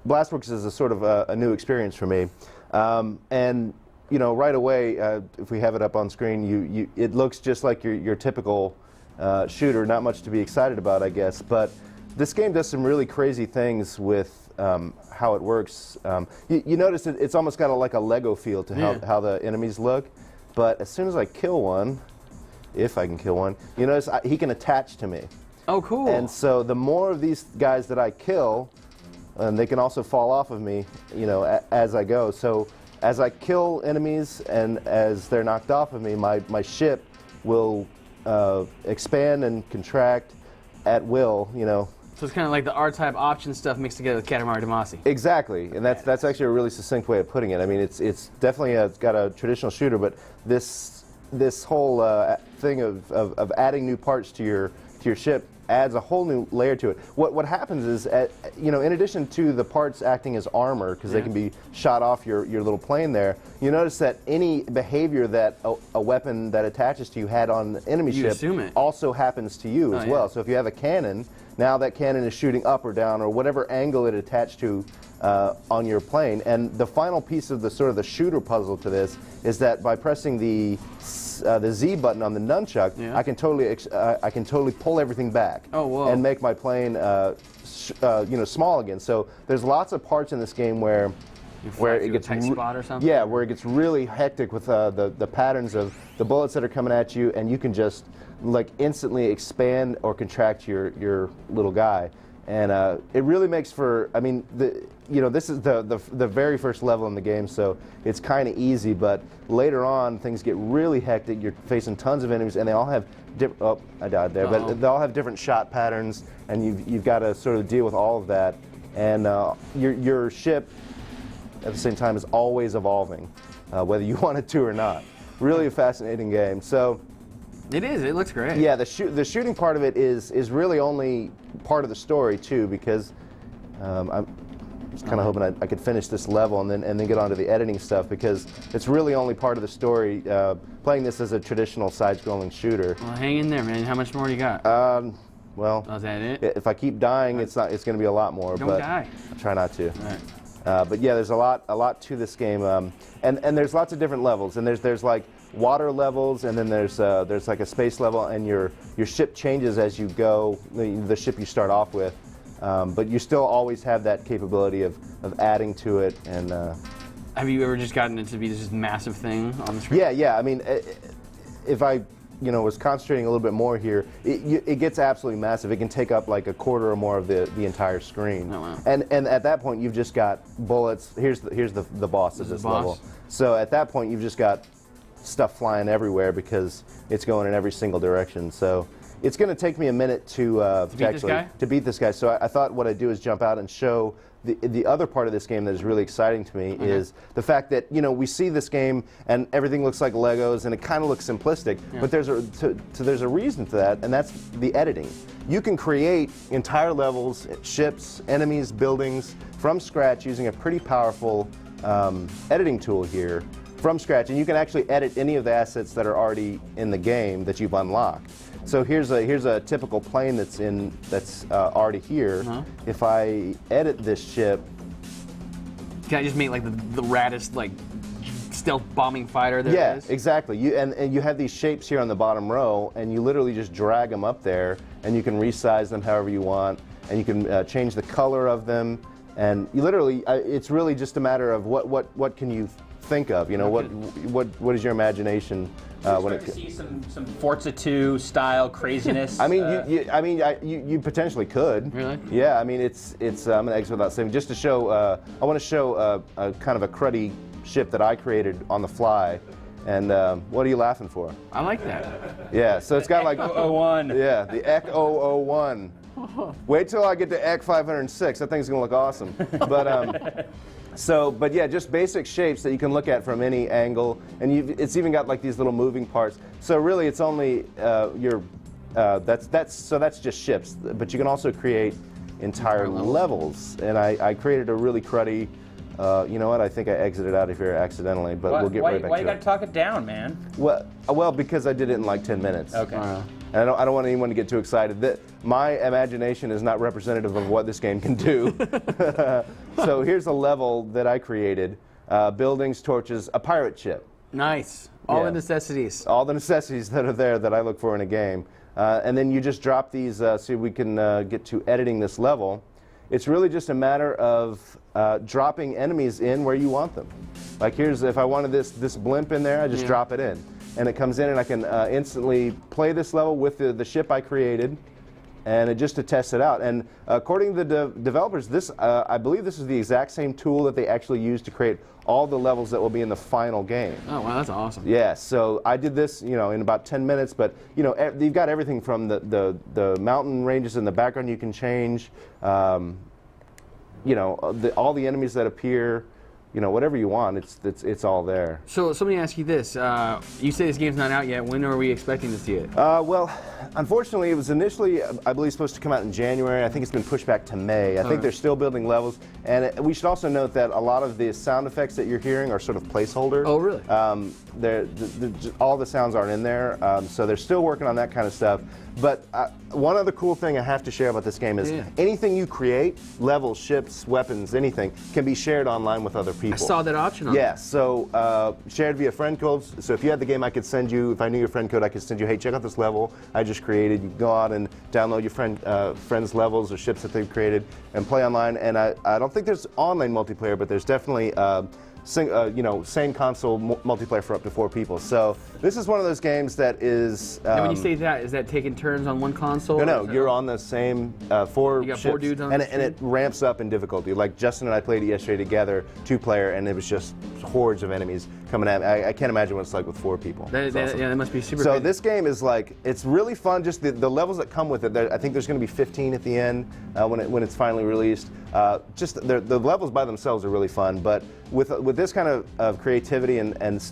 Blastworks is a sort of a new experience for me, and right away, if we have it up on screen, it looks just like your typical shooter. Not much to be excited about, I guess. But this game does some really crazy things with how it works. You notice it's almost got like a Lego feel to how the enemies look. But as soon as I kill one, if I can kill one, you notice he can attach to me. Oh, cool! And so the more of these guys that I kill, and they can also fall off of me, as I go. So as I kill enemies and as they're knocked off of me, my ship will expand and contract at will, So it's kind of like the R-type option stuff mixed together with Katamari Damacy. Exactly, and that's actually a really succinct way of putting it. I mean, it's definitely it's got a traditional shooter, but this whole thing of adding new parts to your ship adds a whole new layer to it. What happens is, in addition to the parts acting as armor, because they can be shot off your little plane there, you notice that any behavior that a weapon that attaches to you had on the enemy ship also happens to you as well. So if you have a cannon, now that cannon is shooting up or down or whatever angle it attached to on your plane. And the final piece of the shooter puzzle to this is that by pressing the Z button on the nunchuck, I can totally pull everything back and make my plane small again. So there's lots of parts in this game where it gets spot or something? Yeah, where it gets really hectic with the patterns of the bullets that are coming at you, and you can just like instantly expand or contract your little guy. And it really makes for, I mean, this is the very first level in the game, so it's kind of easy, but later on things get really hectic. You're facing tons of enemies, and they all have different, oh, I died there, but they all have different shot patterns, and you've got to sort of deal with all of that. And your ship, at the same time, is always evolving, whether you want it to or not. Really a fascinating game. So. It is. It looks great. Yeah, the shooting part of it is really only part of the story too, because I'm just kind of hoping I could finish this level and then get on to the editing stuff, because it's really only part of the story. Playing this as a traditional side-scrolling shooter. Well, hang in there, man. How much more do you got? Well, is that it? If I keep dying, it's going to be a lot more. Don't but die. I'll try not to. All right. But yeah, there's a lot to this game, and there's lots of different levels, and there's like water levels, and then there's like a space level, and your ship changes as you go, the ship you start off with, but you still always have that capability of adding to it. And have you ever just gotten it to be this massive thing on the screen? Yeah. I mean, if I was concentrating a little bit more here, it gets absolutely massive. It can take up like a quarter or more of the entire screen. Oh, wow. And at that point, you've just got bullets. Here's the boss of this level. So at that point, you've just got stuff flying everywhere because it's going in every single direction. So it's going to take me a minute to beat this guy. So I thought what I'd do is jump out and show the other part of this game that is really exciting to me is the fact that we see this game and everything looks like Legos and it kind of looks simplistic, but there's a reason to that, and that's the editing. You can create entire levels, ships, enemies, buildings from scratch using a pretty powerful editing tool here from scratch, and you can actually edit any of the assets that are already in the game that you've unlocked. So here's a typical plane that's already here. If I edit this ship, Can I just make like the raddest like stealth bombing fighter there Yeah, is? exactly. And you have these shapes here on the bottom row, and you literally just drag them up there, and you can resize them however you want, and you can change the color of them, and you literally, it's really just a matter of what can you think of, you know, what is your imagination when it see some Forza 2 style craziness. I mean, you potentially could. Really? Yeah. I mean, it's. I'm gonna exit without saving. Just to show, I want to show a kind of a cruddy ship that I created on the fly. And what are you laughing for? I like that. Yeah. So it's got like 001. Yeah, the EC 001. Wait till I get to EC 506. That thing's gonna look awesome. But but yeah, just basic shapes that you can look at from any angle, and it's even got like these little moving parts. So really, it's only that's just ships, but you can also create entire levels. And I created a really cruddy. You know what? I think I exited out of here accidentally, but we'll get right back to it. Why you got to talk it down, man? Well, because I did it in like 10 minutes. Okay. And I don't want anyone to get too excited. My imagination is not representative of what this game can do. So here's a level that I created. Buildings, torches, a pirate ship. Nice. All the necessities. All the necessities that are there that I look for in a game. And then you just drop these so we can get to editing this level. It's really just a matter of dropping enemies in where you want them. Like if I wanted this blimp in there, I just drop it in. And it comes in, and I can instantly play this level with the ship I created, and just to test it out. And according to the developers, I believe this is the exact same tool that they actually used to create all the levels that will be in the final game. Oh wow, that's awesome. Yeah, so I did this, in about 10 minutes. But you've got everything from the mountain ranges in the background you can change. All the enemies that appear. Whatever you want, it's all there. So let me ask you this: you say this game's not out yet. When are we expecting to see it? Well, unfortunately, it was initially, I believe, supposed to come out in January. I think it's been pushed back to May. I think they're still building levels, and we should also note that a lot of the sound effects that you're hearing are sort of placeholder. Oh, really? All the sounds aren't in there, so they're still working on that kind of stuff. But one other cool thing I have to share about this game is anything you create, levels, ships, weapons, anything, can be shared online with other people. I saw that option on Yeah, so shared via friend codes. So if you had the game, I could send you, if I knew your friend code, I could send you, hey, check out this level I just created. You can go out and download your friends' levels or ships that they've created and play online. And I don't think there's online multiplayer, but there's definitely same console multiplayer for up to 4 people. So this is one of those games that is. Now, when you say that, is that taking turns on one console? No, you're on the same 4 You got ships, 4 dudes on and the it ramps up in difficulty. Like Justin and I played it yesterday together, 2-player, and it was just hordes of enemies coming at me. I can't imagine what it's like with 4 people. That must be super. So crazy. this game is like, it's really fun. Just the levels that come with it. I think there's going to be 15 at the end when it's finally released. Just the levels by themselves are really fun, but with this kind of creativity and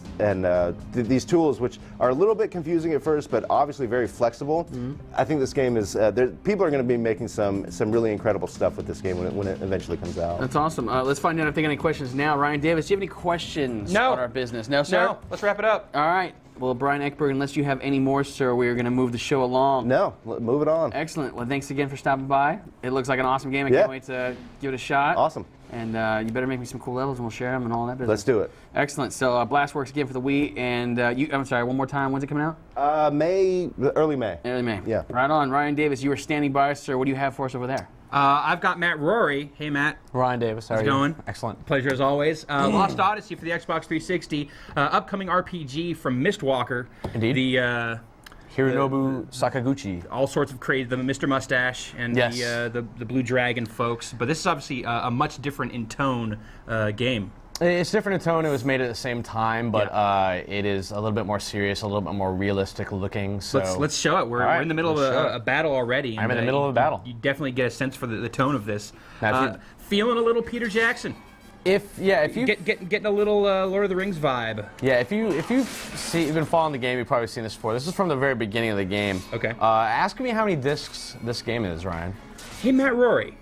these tools, which are a little bit confusing at first, but obviously very flexible, I think this game is. People are going to be making some really incredible stuff with this game when it eventually comes out. That's awesome. Let's find out if they got any questions now. Ryan Davis, do you have any questions on our business? No, sir? No. Let's wrap it up. All right. Well, Brian Eckberg, unless you have any more, sir, we are going to move the show along. No, move it on. Excellent. Well, thanks again for stopping by. It looks like an awesome game. I can't wait to give it a shot. Awesome. And you better make me some cool levels, and we'll share them and all that business. Let's do it. Excellent. So Blastworks again for the Wii, and I'm sorry, one more time. When's it coming out? Early May. Early May. Yeah. Right on. Ryan Davis, you are standing by, sir. What do you have for us over there? I've got Matt Rory. Hey, Matt. Ryan Davis, how are How's it you? going? Excellent. Pleasure as always. Lost Odyssey for the Xbox 360. Upcoming RPG from Mistwalker. Indeed. The Hironobu Sakaguchi. All sorts of crazy, the Mr. Mustache and the Blue Dragon folks. But this is obviously a much different in tone game. It's different in tone. It was made at the same time, but it is a little bit more serious, a little bit more realistic looking. So let's show it. We're in the middle of a battle already. I'm in the middle of a battle. You definitly get a sense for the tone of this. Feeling a little Peter Jackson. If you getting a little Lord of the Rings vibe. Yeah, if you've been following the game, you've probably seen this before. This is from the very beginning of the game. Okay. Ask me how many discs this game is, Ryan. Hey, Matt Rory.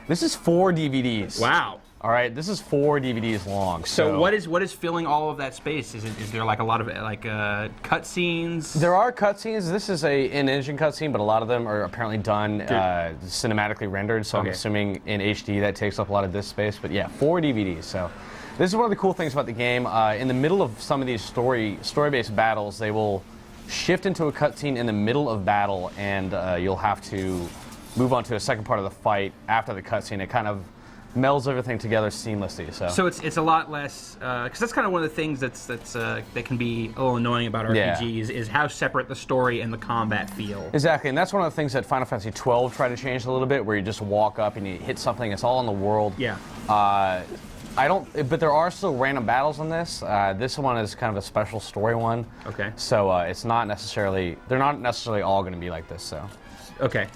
This is 4 DVDs. Wow. All right, this is 4 DVDs long. So what is filling all of that space? Is there like a lot of cutscenes? There are cutscenes. This is an in-engine cutscene, but a lot of them are apparently done cinematically rendered. So I'm assuming in HD that takes up a lot of disk space. But yeah, 4 DVDs. So this is one of the cool things about the game. In the middle of some of these story-based battles, they will shift into a cutscene in the middle of battle, and you'll have to move on to a second part of the fight after the cutscene. It kind of melds everything together seamlessly. So it's a lot less because that's kind of one of the things that can be a little annoying about RPGs is how separate the story and the combat feel. Exactly, and that's one of the things that Final Fantasy XII tried to change a little bit, where you just walk up and you hit something. It's all in the world. Yeah. But there are still random battles in this. This one is kind of a special story one. Okay. So it's not necessarily. They're not necessarily all going to be like this. So. Okay.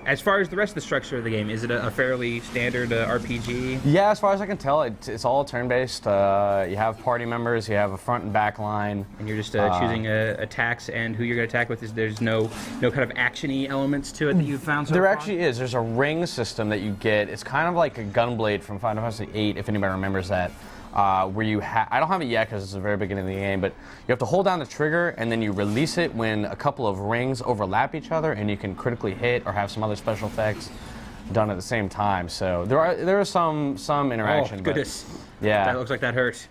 As far as the rest of the structure of the game, is it a fairly standard RPG? Yeah, as far as I can tell, it's all turn-based. You have party members, you have a front and back line. And you're just choosing attacks and who you're going to attack with. There's no kind of action-y elements to it that you've found so far? There actually is. There's a ring system that you get. It's kind of like a Gunblade from Final Fantasy VIII, if anybody remembers that. Where you I don't have it yet because it's the very beginning of the game, but you have to hold down the trigger and then you release it when a couple of rings overlap each other, and you can critically hit or have some other special effects done at the same time. So there is some interaction. Oh goodness! Yeah, that looks like that hurt.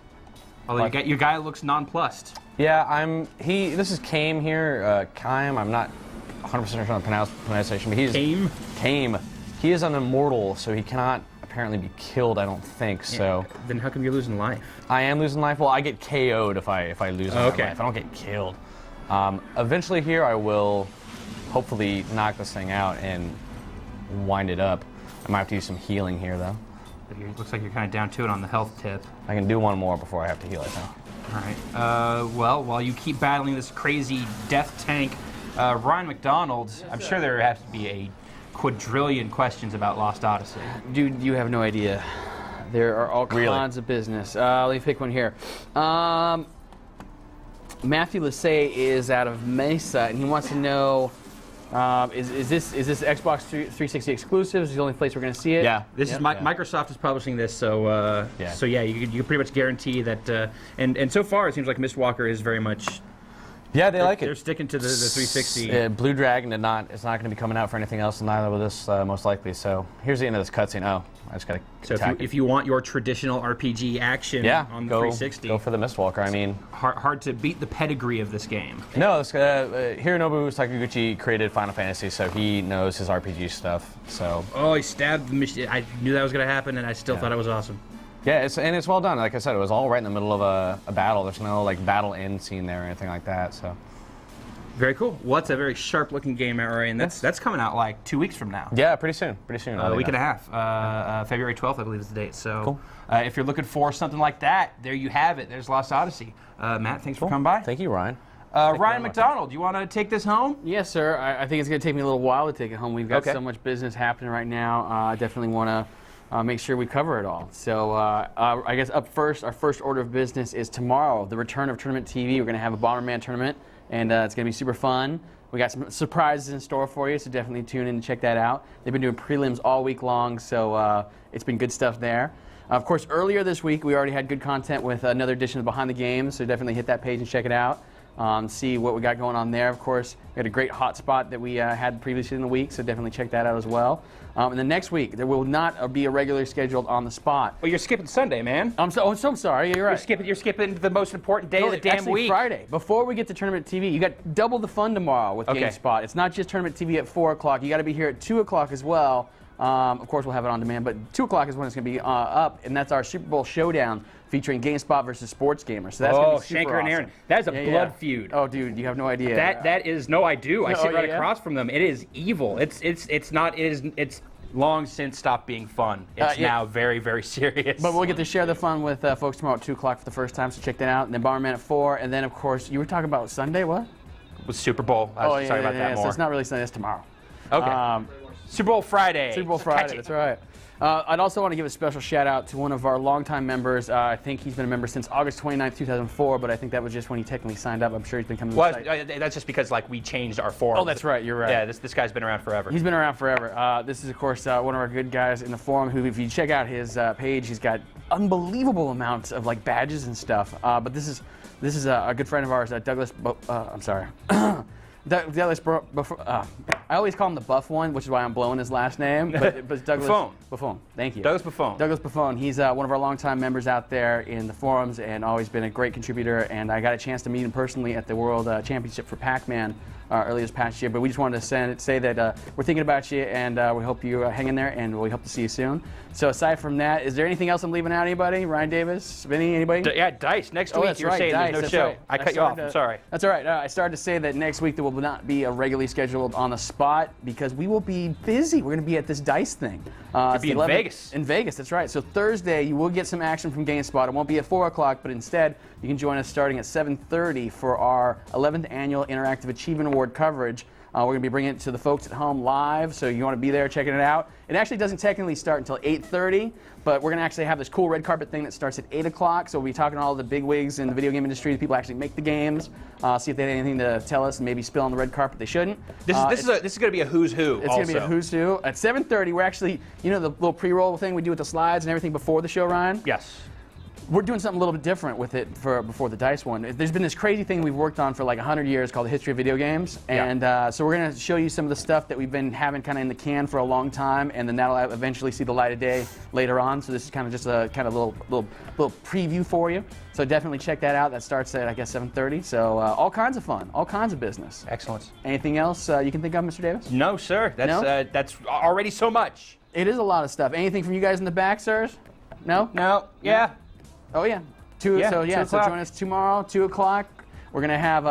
Although your guy looks nonplussed. Yeah, this is Kaim here. Kaim, I'm not 100% sure on the pronunciation, but he's Kaim. He is an immortal, so he cannot apparently be killed, I don't think. So then how come you're losing life? I am losing life. Well, I get KO'd if I lose my life. I don't get killed. Eventually here I will hopefully knock this thing out and wind it up. I might have to use some healing here though. It looks like you're kind of down to it on the health tip. I can do one more before I have to heal, I think. All right. Well, while you keep battling this crazy death tank, Ryan McDonald, I'm sure there has to be a quadrillion questions about Lost Odyssey. Dude, you have no idea. There are all kinds of business. Let me pick one here. Matthew Lassay is out of Mesa, and he wants to know, is this Xbox 360 exclusive? Is this the only place we're going to see it? Yeah, this is Microsoft is publishing this, so you can pretty much guarantee that. And so far, it seems like Mistwalker is very much. Yeah, they like it. They're sticking to the 360. Blue Dragon it's not going to be coming out for anything else, and neither will this most likely. So here's the end of this cutscene. Oh, I just got to. So if you want your traditional RPG action on the 360, go for the Mistwalker. I mean, hard to beat the pedigree of this game. No, Hironobu Sakaguchi created Final Fantasy, so he knows his RPG stuff. So. Oh, he stabbed the machine. I knew that was going to happen, and I still thought it was awesome. Yeah, it's well done. Like I said, it was all right in the middle of a battle. There's no like battle end scene there or anything like that. So very cool. Well, it's a very sharp-looking game, Ray, and that's coming out like 2 weeks from now. Yeah, pretty soon. A week and a half. February 12th, I believe, is the date. So cool. If you're looking for something like that, there you have it. There's Lost Odyssey. Matt, thanks for coming by. Thank you, Ryan. Ryan McDonald, you want to take this home? Yes, sir. I think it's going to take me a little while to take it home. We've got so much business happening right now. I definitely want to make sure we cover it all. So I guess up first, our first order of business is tomorrow, the return of Tournament TV. We're going to have a Bomberman tournament, and it's going to be super fun. We got some surprises in store for you, so definitely tune in and check that out. They've been doing prelims all week long, so it's been good stuff there. Of course, earlier this week, we already had good content with another edition of Behind the Games, so definitely hit that page and check it out. See what we got going on there. Of course, we had a great hotspot that we had previously in the week, so definitely check that out as well. And then next week, there will not be a regularly scheduled On the Spot. Well, you're skipping Sunday, man. I'm so sorry. You're right. You're skipping the most important day of the damn week. Friday. Before we get to Tournament TV, you got double the fun tomorrow with GameSpot. It's not just Tournament TV at 4 o'clock. You got to be here at 2 o'clock as well. Of course, we'll have it on demand, but 2 o'clock is when it's going to be up, and that's our Super Bowl showdown featuring GameSpot versus Sports Gamer. So that's going to be super Shanker and Aaron. awesome. That is a blood feud. Oh, dude, you have no idea. That is I do. I sit right across from them. It is evil. It's long since stopped being fun. It's now very, very serious. But we'll get to share the fun with folks tomorrow at 2 o'clock for the first time, so check that out. And then Bomberman at 4, and then of course you were talking about Sunday. What? With Super Bowl. I was talking about that more. So it's not really Sunday. It's tomorrow. Okay. Super Bowl Friday. Super Bowl Friday, that's right. I'd also want to give a special shout out to one of our longtime members. I think he's been a member since August 29th, 2004, but I think that was just when he technically signed up. I'm sure he's been coming to the site. That's just because like we changed our forum. Oh, that's right. You're right. Yeah, this guy's been around forever. He's been around forever. This is, of course, one of our good guys in the forum who, if you check out his page, he's got unbelievable amounts of like badges and stuff. But this is a good friend of ours, Douglas. I'm sorry. Douglas, I always call him the buff one, which is why I'm blowing his last name. But Douglas Buffon. Thank you. Douglas Buffon. Douglas Buffon. He's one of our longtime members out there in the forums and always been a great contributor. And I got a chance to meet him personally at the World Championship for Pac-Man earlier this past year. But we just wanted to say that we're thinking about you and we hope you hang in there and we hope to see you soon. So aside from that, is there anything else I'm leaving out? Anybody? Ryan Davis? Vinny? Anybody? Yeah, Dice. Next week you were saying there's no show. Right. I cut you off. I'm sorry. That's all right. I started to say that next week there will not be a regularly scheduled On the Spot because we will be busy. We're going to be at this Dice thing. It'll be in Vegas. In Vegas, that's right. So Thursday you will get some action from GameSpot. It won't be at 4 o'clock, but instead you can join us starting at 7:30 for our 11th Annual Interactive Achievement Award coverage. We're going to be bringing it to the folks at home live, so you want to be there checking it out. It actually doesn't technically start until 8:30, but we're going to actually have this cool red carpet thing that starts at 8 o'clock, so we'll be talking to all the big wigs in the video game industry, the people who actually make the games, see if they have anything to tell us and maybe spill on the red carpet they shouldn't. This is going to be a who's who. It's going to be a who's who. At 7:30, we're actually, you know the little pre-roll thing we do with the slides and everything before the show, Ryan? Yes. We're doing something a little bit different with it for before the Dice one. There's been this crazy thing we've worked on for like 100 years called the history of video games, and so we're going to show you some of the stuff that we've been having kind of in the can for a long time, and then that'll eventually see the light of day later on. So this is kind of just a kind of little preview for you. So definitely check that out. That starts at I guess 7:30. So all kinds of fun, all kinds of business. Excellent. Anything else you can think of, Mr. Davis? No, sir. That's already so much. It is a lot of stuff. Anything from you guys in the back, sirs? No. No. Yeah. Oh yeah. So join us tomorrow, 2 o'clock. We're gonna have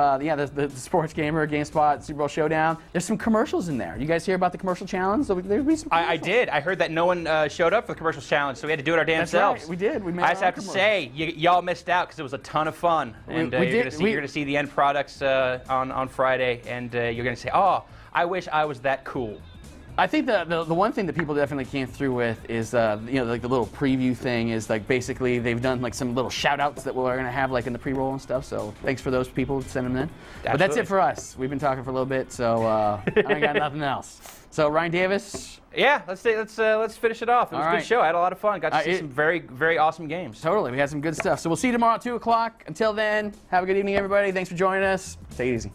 the Sports Gamer GameSpot Super Bowl Showdown. There's some commercials in there. You guys hear about the commercial challenge? There'll be some. I did. I heard that no one showed up for the commercial challenge, so we had to do it our damn selves. Right. We did. We made I just have to say, y'all missed out because it was a ton of fun, and you're gonna see the end products on Friday, and you're gonna say, "Oh, I wish I was that cool." I think the one thing that people definitely came through with is like the little preview thing is like basically they've done like some little shout outs that we're gonna have like in the pre-roll and stuff. So thanks for those people sending them in. Absolutely. But that's it for us. We've been talking for a little bit, so I ain't got nothing else. So Ryan Davis. Yeah, let's finish it off. It was a good show. I had a lot of fun. Got to see some very, very awesome games. Totally, we had some good stuff. So we'll see you tomorrow at 2 o'clock. Until then, have a good evening, everybody. Thanks for joining us. Take it easy.